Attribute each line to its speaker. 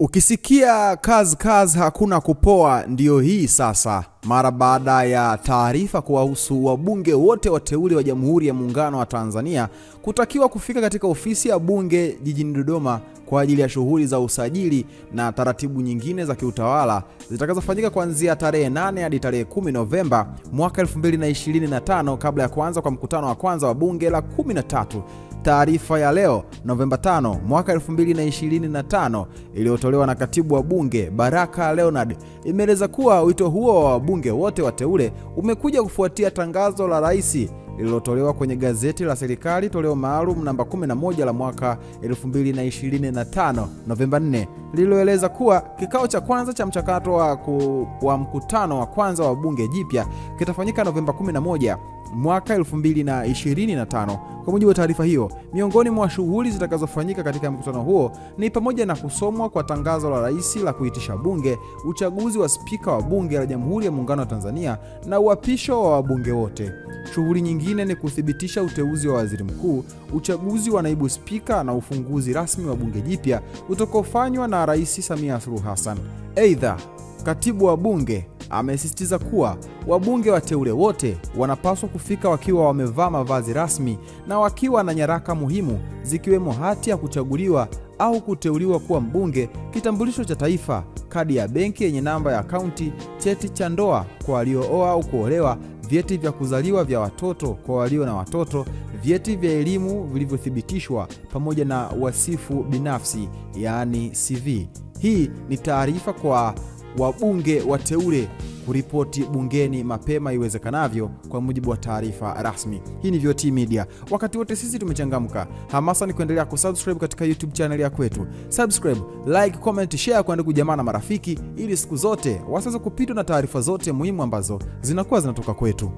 Speaker 1: Ukisikia kazi hakuna kupoa, ndiyo hii sasa. Mara baada ya taarifa kuwahusu wabunge wote wateule wa Jamhuri ya Muungano wa Tanzania kutakiwa kufika katika ofisi ya bunge jijini Dodoma kwa ajili ya shughuli za usajili na taratibu nyingine za kiutawala zitakazofanyika kuanzia tarehe 8 hadi tarehe 10 Novemba mwaka 2025 kabla ya kuanza kwa mkutano wa kwanza wa bunge la 13. Taarifa ya leo Novemba 5 mwaka 2025 iliyotolewa na katibu wa bunge Baraka Leonard imeeleza kuwa wito huo wa wabunge wote wateule umekuja kufuatia tangazo la rais lililotolewa kwenye gazeti la serikali toleo maalum namba 11 la mwaka 2025 Novemba 4 lililoeleza kuwa kikao cha kwanza cha mchakato wa mkutano wa kwanza wa bunge jipya kitafanyika Novemba 11 mwaka 2025. Kwa mujibu wa taarifa hiyo, miongoni mwa shughuli zitakazofanyika katika mkutano huo ni pamoja na kusomwa kwa tangazo la rais la kuitisha bunge, uchaguzi wa spika wa bunge la Jamhuri ya Muungano wa Tanzania na uapisho wa wabunge wote. Shughuli nyingine ni kuthibitisha uteuzi wa waziri mkuu, uchaguzi wa naibu spika na ufunguzi rasmi wa bunge jipya utakaofanywa na Rais Samia Suluhu Hassan. Aidha, katibu wa bunge amesisitiza kuwa wabunge wateule wote wanapaswa kufika wakiwa wamevaa mavazi rasmi na wakiwa na nyaraka muhimu zikiwemo hati ya kuchaguliwa au kuteuliwa kuwa mbunge, kitambulisho cha taifa, kadi ya benki yenye namba ya akaunti, cheti cha ndoa kwa waliooa au kuolewa, vyeti vya kuzaliwa vya watoto kwa walio na watoto, vyeti vya elimu vilivyothibitishwa pamoja na wasifu binafsi yani CV. Hii ni taarifa kwa wabunge wateule kuripoti bungeni mapema iwezekanavyo kwa mujibu wa taarifa rasmi. Hii ni VOT Media. Wakati wote sisi tumechangamka. Hamasa ni kuendelea kusubscribe katika YouTube channel ya kwetu. Subscribe, like, comment, share kwa ndugu jamaa na marafiki ili siku zote wasiweze kupitwa na taarifa zote muhimu ambazo zinakuwa zinatoka kwetu.